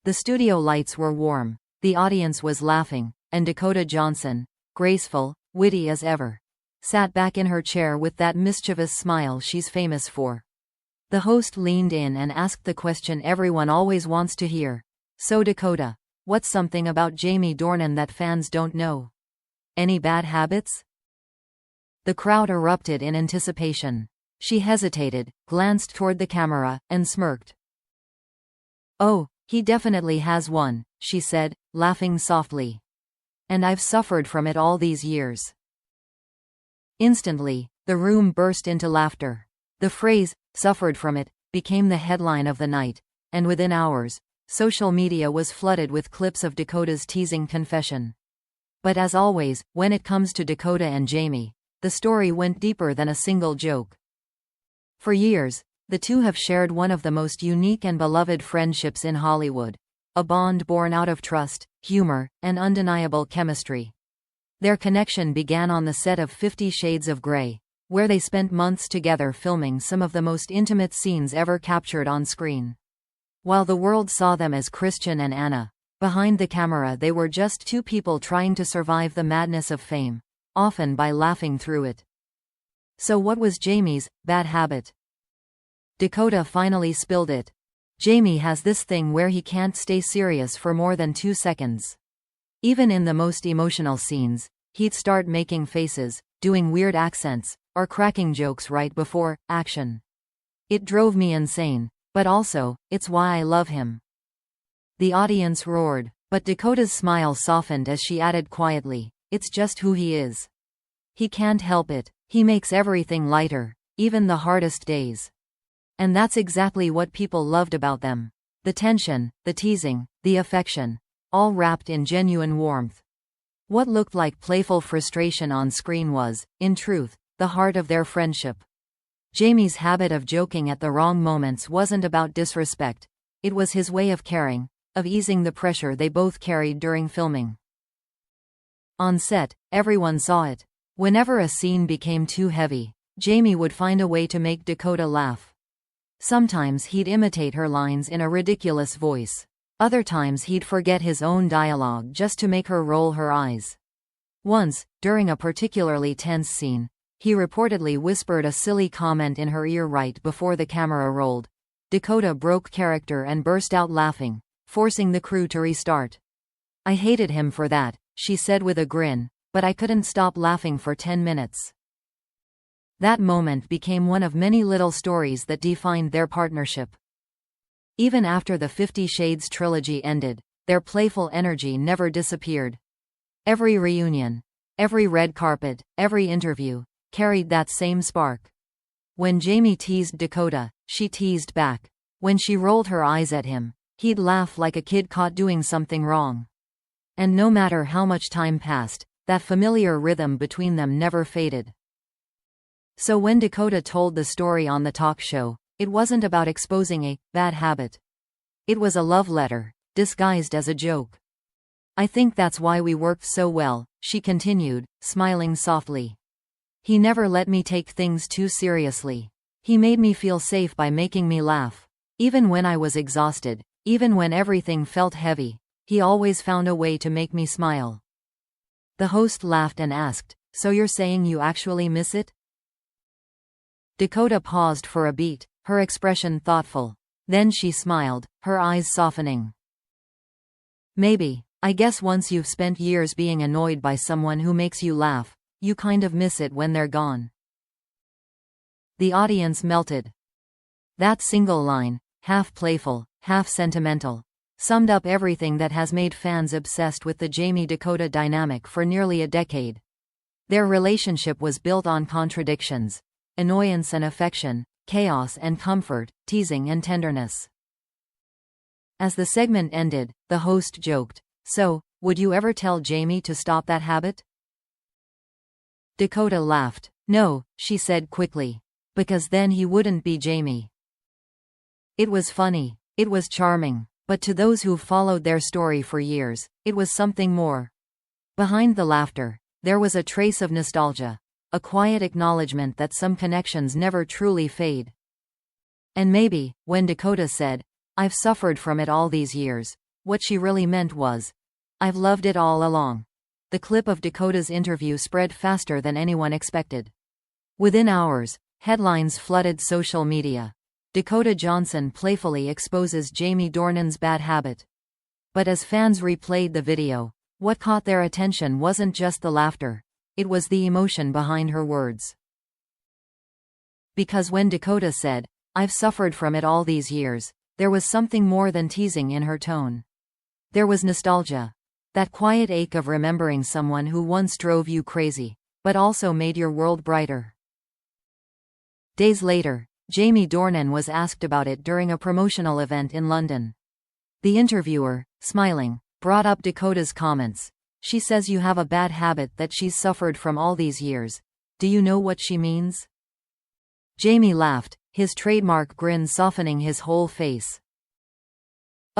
The studio lights were warm, the audience was laughing, and Dakota Johnson, graceful, witty as ever, sat back in her chair with that mischievous smile she's famous for. The host leaned in and asked the question everyone always wants to hear. So Dakota, what's something about Jamie Dornan that fans don't know? Any bad habits? The crowd erupted in anticipation. She hesitated, glanced toward the camera, and smirked. "Oh, he definitely has one," she said, laughing softly. "And I've suffered from it all these years." Instantly, the room burst into laughter. The phrase, "suffered from it," became the headline of the night, and within hours, social media was flooded with clips of Dakota's teasing confession. But as always, when it comes to Dakota and Jamie, the story went deeper than a single joke. For years, the two have shared one of the most unique and beloved friendships in Hollywood, a bond born out of trust, humor, and undeniable chemistry. Their connection began on the set of 50 Shades of Grey, where they spent months together filming some of the most intimate scenes ever captured on screen. While the world saw them as Christian and Anna, behind the camera they were just two people trying to survive the madness of fame, often by laughing through it. So what was Jamie's bad habit? Dakota finally spilled it. Jamie has this thing where he can't stay serious for more than 2 seconds. Even in the most emotional scenes, he'd start making faces, doing weird accents, or cracking jokes right before action. It drove me insane, but also, it's why I love him. The audience roared, but Dakota's smile softened as she added quietly, "It's just who he is. He can't help it, he makes everything lighter, even the hardest days." And that's exactly what people loved about them. The tension, the teasing, the affection, all wrapped in genuine warmth. What looked like playful frustration on screen was, in truth, the heart of their friendship. Jamie's habit of joking at the wrong moments wasn't about disrespect. It was his way of caring, of easing the pressure they both carried during filming. On set, everyone saw it. Whenever a scene became too heavy, Jamie would find a way to make Dakota laugh. Sometimes he'd imitate her lines in a ridiculous voice. Other times he'd forget his own dialogue just to make her roll her eyes. Once, during a particularly tense scene, he reportedly whispered a silly comment in her ear right before the camera rolled. Dakota broke character and burst out laughing, forcing the crew to restart. "I hated him for that," she said with a grin, "but I couldn't stop laughing for 10 minutes." That moment became one of many little stories that defined their partnership. Even after the 50 Shades trilogy ended, their playful energy never disappeared. Every reunion, every red carpet, every interview, carried that same spark. When Jamie teased Dakota, she teased back. When she rolled her eyes at him, he'd laugh like a kid caught doing something wrong. And no matter how much time passed, that familiar rhythm between them never faded. So when Dakota told the story on the talk show, it wasn't about exposing a bad habit. It was a love letter, disguised as a joke. "I think that's why we worked so well," she continued, smiling softly. "He never let me take things too seriously. He made me feel safe by making me laugh. Even when I was exhausted, even when everything felt heavy, he always found a way to make me smile." The host laughed and asked, "So you're saying you actually miss it?" Dakota paused for a beat, her expression thoughtful. Then she smiled, her eyes softening. "Maybe. I guess once you've spent years being annoyed by someone who makes you laugh, you kind of miss it when they're gone." The audience melted. That single line, half playful, half sentimental, summed up everything that has made fans obsessed with the Jamie-Dakota dynamic for nearly a decade. Their relationship was built on contradictions, annoyance and affection, chaos and comfort, teasing and tenderness. As the segment ended, the host joked, "So, would you ever tell Jamie to stop that habit?" Dakota laughed. "No," she said quickly. "Because then he wouldn't be Jamie." It was funny. It was charming. But to those who've followed their story for years, it was something more. Behind the laughter, there was a trace of nostalgia, a quiet acknowledgement that some connections never truly fade. And maybe, when Dakota said, "I've suffered from it all these years," What she really meant was, "I've loved it all along." The clip of Dakota's interview spread faster than anyone expected. Within hours, headlines flooded social media. Dakota Johnson playfully exposes Jamie Dornan's bad habit. But as fans replayed the video, what caught their attention wasn't just the laughter, it was the emotion behind her words. Because when Dakota said, "I've suffered from it all these years," there was something more than teasing in her tone. There was nostalgia. That quiet ache of remembering someone who once drove you crazy, but also made your world brighter. Days later, Jamie Dornan was asked about it during a promotional event in London. The interviewer, smiling, brought up Dakota's comments. "She says you have a bad habit that she's suffered from all these years. Do you know what she means?" Jamie laughed, his trademark grin softening his whole face.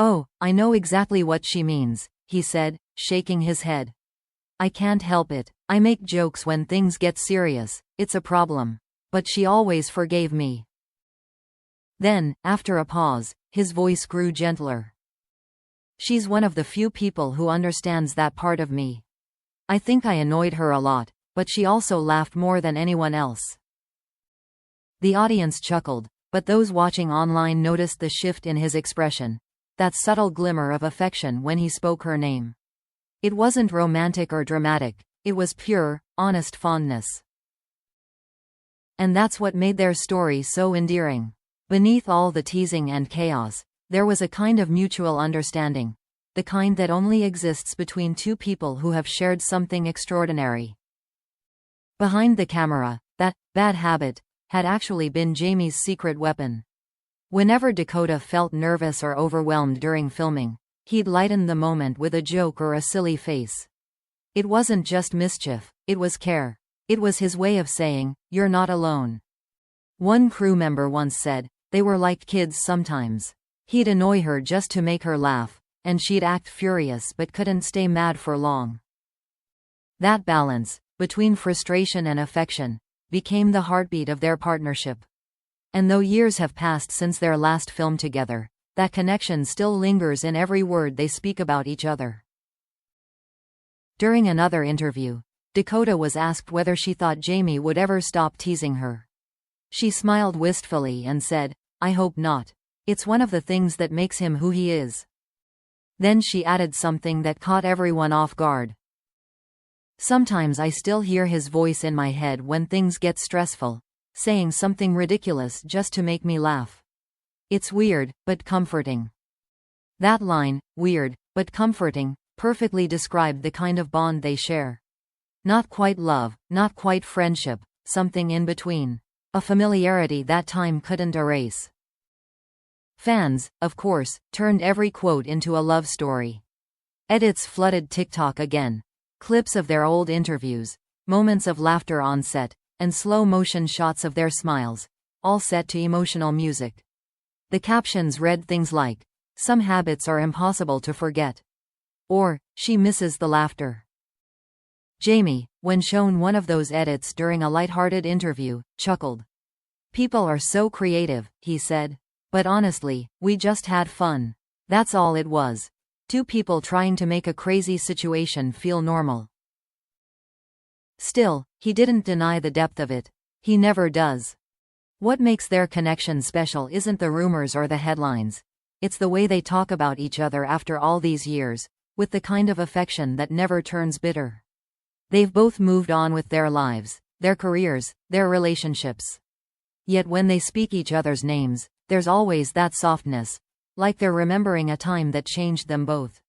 "Oh, I know exactly what she means," he said, shaking his head. "I can't help it. I make jokes when things get serious, it's a problem. But she always forgave me." Then, after a pause, his voice grew gentler. "She's one of the few people who understands that part of me. I think I annoyed her a lot, but she also laughed more than anyone else." The audience chuckled, but those watching online noticed the shift in his expression, that subtle glimmer of affection when he spoke her name. It wasn't romantic or dramatic, it was pure, honest fondness. And that's what made their story so endearing. Beneath all the teasing and chaos, there was a kind of mutual understanding, the kind that only exists between two people who have shared something extraordinary. Behind the camera, that bad habit had actually been Jamie's secret weapon. Whenever Dakota felt nervous or overwhelmed during filming, he'd lighten the moment with a joke or a silly face. It wasn't just mischief, it was care. It was his way of saying, "You're not alone." One crew member once said, they were like kids sometimes. He'd annoy her just to make her laugh, and she'd act furious but couldn't stay mad for long. That balance, between frustration and affection, became the heartbeat of their partnership. And though years have passed since their last film together, that connection still lingers in every word they speak about each other. During another interview, Dakota was asked whether she thought Jamie would ever stop teasing her. She smiled wistfully and said, "I hope not. It's one of the things that makes him who he is." Then she added something that caught everyone off guard. "Sometimes I still hear his voice in my head when things get stressful, saying something ridiculous just to make me laugh. It's weird, but comforting." That line, weird, but comforting, perfectly described the kind of bond they share. Not quite love, not quite friendship, something in between. A familiarity that time couldn't erase. Fans, of course, turned every quote into a love story. Edits flooded TikTok again. Clips of their old interviews, moments of laughter on set, and slow-motion shots of their smiles, all set to emotional music. The captions read things like, "Some habits are impossible to forget," or, "She misses the laughter." Jamie, when shown one of those edits during a lighthearted interview, chuckled. "People are so creative," he said. "But honestly, we just had fun. That's all it was. Two people trying to make a crazy situation feel normal." Still, he didn't deny the depth of it. He never does. What makes their connection special isn't the rumors or the headlines. It's the way they talk about each other after all these years, with the kind of affection that never turns bitter. They've both moved on with their lives, their careers, their relationships. Yet when they speak each other's names, there's always that softness, like they're remembering a time that changed them both.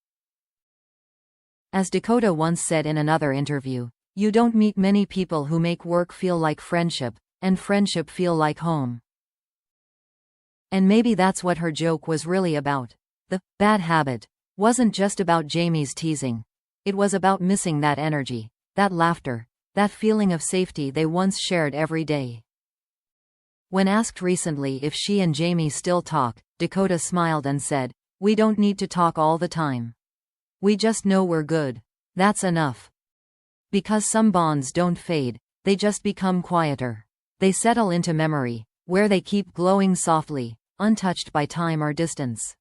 As Dakota once said in another interview, "You don't meet many people who make work feel like friendship, and friendship feel like home." And maybe that's what her joke was really about. The bad habit wasn't just about Jamie's teasing. It was about missing that energy, that laughter, that feeling of safety they once shared every day. When asked recently if she and Jamie still talk, Dakota smiled and said, "We don't need to talk all the time. We just know we're good. That's enough." Because some bonds don't fade, they just become quieter. They settle into memory, where they keep glowing softly, untouched by time or distance.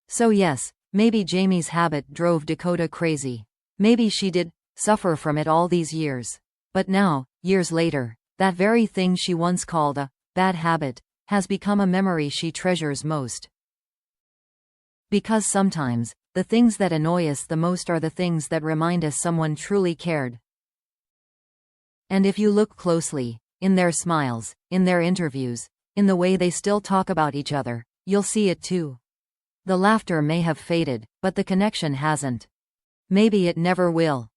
So yes, Maybe Jamie's habit drove Dakota crazy. Maybe she did suffer from it all these years. But now, years later, that very thing she once called a bad habit has become a memory she treasures most. Because sometimes, the things that annoy us the most are the things that remind us someone truly cared. And if you look closely, in their smiles, in their interviews, in the way they still talk about each other, you'll see it too. The laughter may have faded, but the connection hasn't. Maybe it never will.